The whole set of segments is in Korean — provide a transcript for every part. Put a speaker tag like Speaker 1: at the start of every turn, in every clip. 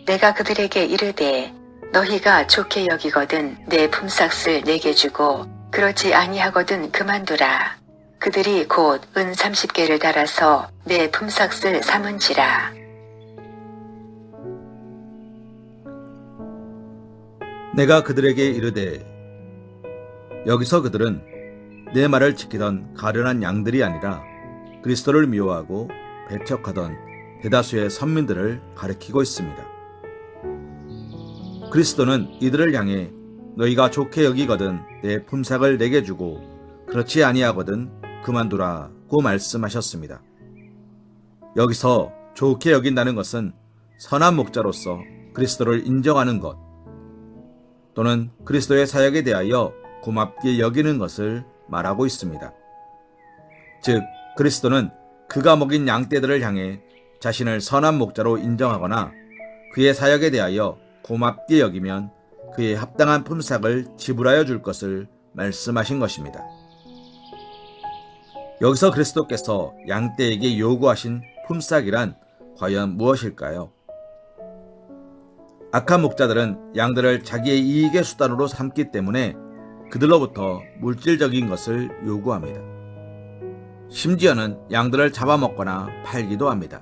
Speaker 1: 내가 그들에게 이르되 너희가 좋게 여기거든 내 품삯을 내게 주고 그렇지 아니하거든 그만두라. 그들이 곧 은 30개를 달아서 내 품삯을 삼은지라.
Speaker 2: 내가 그들에게 이르되 여기서 그들은 내 말을 지키던 가련한 양들이 아니라 그리스도를 미워하고 배척하던 대다수의 선민들을 가리키고 있습니다. 그리스도는 이들을 향해 너희가 좋게 여기거든 내 품삯을 내게 주고 그렇지 아니하거든 그만두라고 말씀하셨습니다. 여기서 좋게 여긴다는 것은 선한 목자로서 그리스도를 인정하는 것 또는 그리스도의 사역에 대하여 고맙게 여기는 것을 말하고 있습니다. 즉 그리스도는 그가 먹인 양떼들을 향해 자신을 선한 목자로 인정하거나 그의 사역에 대하여 고맙게 여기면 그의 합당한 품삯을 지불하여 줄 것을 말씀하신 것입니다. 여기서 그리스도께서 양떼에게 요구하신 품삯이란 과연 무엇일까요? 악한 목자들은 양들을 자기의 이익의 수단으로 삼기 때문에 그들로부터 물질적인 것을 요구합니다. 심지어는 양들을 잡아먹거나 팔기도 합니다.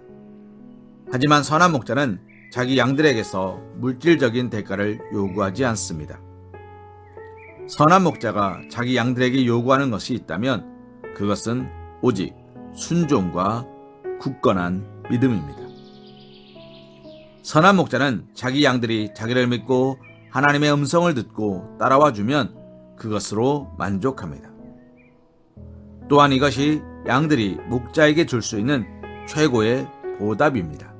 Speaker 2: 하지만 선한 목자는 자기 양들에게서 물질적인 대가를 요구하지 않습니다. 선한 목자가 자기 양들에게 요구하는 것이 있다면 그것은 오직 순종과 굳건한 믿음입니다. 선한 목자는 자기 양들이 자기를 믿고 하나님의 음성을 듣고 따라와 주면 그것으로 만족합니다. 또한 이것이 양들이 목자에게 줄 수 있는 최고의 보답입니다.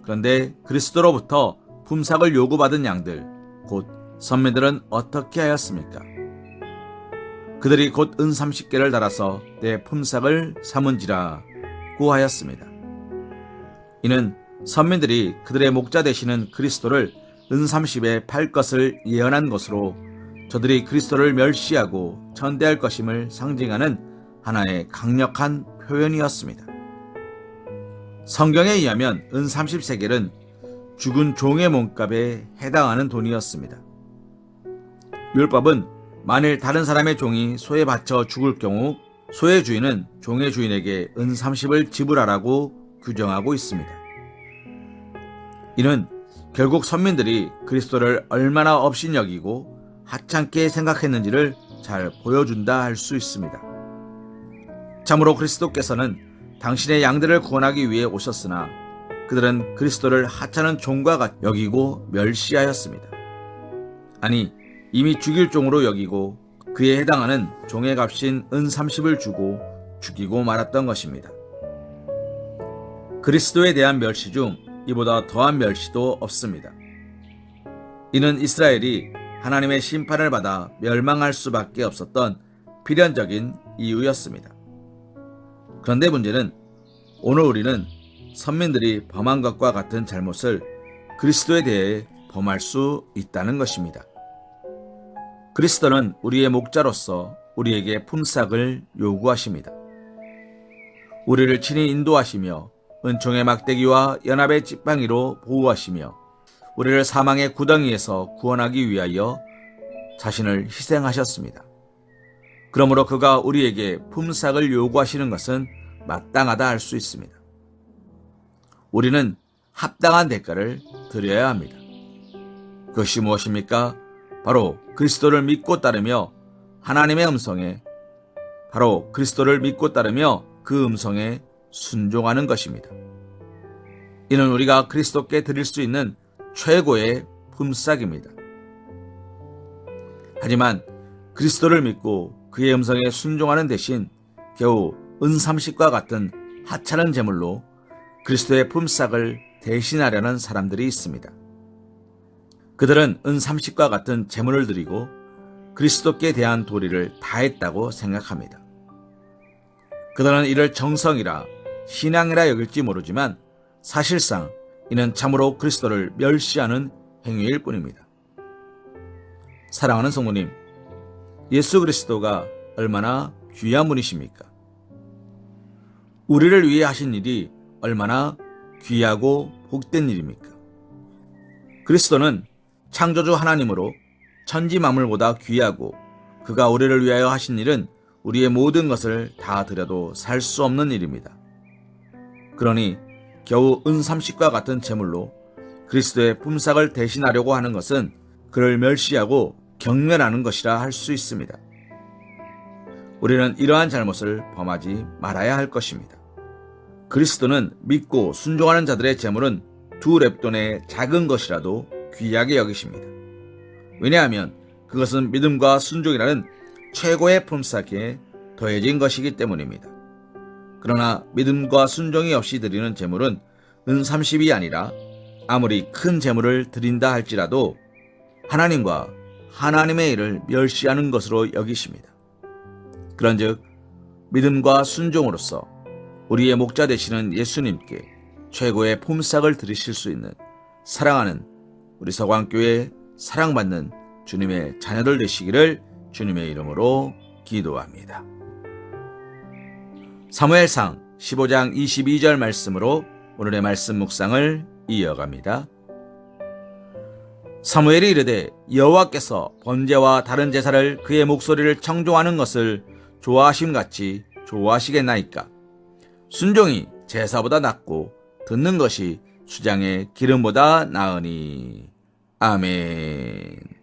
Speaker 2: 그런데 그리스도로부터 품삯을 요구받은 양들, 곧 선민들은 어떻게 하였습니까? 그들이 곧 은 30개를 달아서 내 품삯을 삼은지라고 하였습니다. 이는 선민들이 그들의 목자 되시는 그리스도를 은 30에 팔 것을 예언한 것으로 저들이 그리스도를 멸시하고 천대할 것임을 상징하는 하나의 강력한 표현이었습니다. 성경에 의하면 은 30세겔은 죽은 종의 몸값에 해당하는 돈이었습니다. 율법은 만일 다른 사람의 종이 소에 바쳐 죽을 경우 소의 주인은 종의 주인에게 은 30을 지불하라고 규정하고 있습니다. 이는 결국 선민들이 그리스도를 얼마나 업신여기고 하찮게 생각했는지를 잘 보여준다 할 수 있습니다. 참으로 그리스도께서는 당신의 양들을 구원하기 위해 오셨으나 그들은 그리스도를 하찮은 종과 같이 여기고 멸시하였습니다. 아니, 이미 죽일 종으로 여기고 그에 해당하는 종의 값인 은 30을 주고 죽이고 말았던 것입니다. 그리스도에 대한 멸시 중 이보다 더한 멸시도 없습니다. 이는 이스라엘이 하나님의 심판을 받아 멸망할 수밖에 없었던 필연적인 이유였습니다. 그런데 문제는 오늘 우리는 선민들이 범한 것과 같은 잘못을 그리스도에 대해 범할 수 있다는 것입니다. 그리스도는 우리의 목자로서 우리에게 품삯을 요구하십니다. 우리를 친히 인도하시며 은총의 막대기와 연합의 지팡이로 보호하시며 우리를 사망의 구덩이에서 구원하기 위하여 자신을 희생하셨습니다. 그러므로 그가 우리에게 품삯을 요구하시는 것은 마땅하다 할 수 있습니다. 우리는 합당한 대가를 드려야 합니다. 그것이 무엇입니까? 바로 그리스도를 믿고 따르며 하나님의 음성에 바로 그리스도를 믿고 따르며 그 음성에 순종하는 것입니다. 이는 우리가 그리스도께 드릴 수 있는 최고의 품삯입니다. 하지만 그리스도를 믿고 그의 음성에 순종하는 대신 겨우 은 30과 같은 하찮은 제물로 그리스도의 품삯을 대신하려는 사람들이 있습니다. 그들은 은 30과 같은 제물을 드리고 그리스도께 대한 도리를 다했다고 생각합니다. 그들은 이를 정성이라 신앙이라 여길지 모르지만 사실상 이는 참으로 그리스도를 멸시하는 행위일 뿐입니다. 사랑하는 성도님, 예수 그리스도가 얼마나 귀한 분이십니까? 우리를 위해 하신 일이 얼마나 귀하고 복된 일입니까? 그리스도는 창조주 하나님으로 천지 만물보다 귀하고 그가 우리를 위하여 하신 일은 우리의 모든 것을 다 드려도 살 수 없는 일입니다. 그러니 겨우 은30과 같은 제물로 그리스도의 품삯을 대신하려고 하는 것은 그를 멸시하고 경멸하는 것이라 할 수 있습니다. 우리는 이러한 잘못을 범하지 말아야 할 것입니다. 그리스도는 믿고 순종하는 자들의 제물은 2렙돈의 작은 것이라도 귀하게 여기십니다. 왜냐하면 그것은 믿음과 순종이라는 최고의 품삯에 더해진 것이기 때문입니다. 그러나 믿음과 순종이 없이 드리는 제물은 은30이 아니라 아무리 큰 제물을 드린다 할지라도 하나님과 하나님의 일을 멸시하는 것으로 여기십니다. 그런즉 믿음과 순종으로서 우리의 목자 되시는 예수님께 최고의 품삯을 드리실 수 있는 사랑하는 우리 서광교회 사랑받는 주님의 자녀들 되시기를 주님의 이름으로 기도합니다. 사무엘상 15장 22절 말씀으로 오늘의 말씀 묵상을 이어갑니다. 사무엘이 이르되 여호와께서 번제와 다른 제사를 그의 목소리를 청종하는 것을 좋아하심같이 좋아하시겠나이까? 순종이 제사보다 낫고 듣는 것이 수장의 기름보다 나으니. 아멘.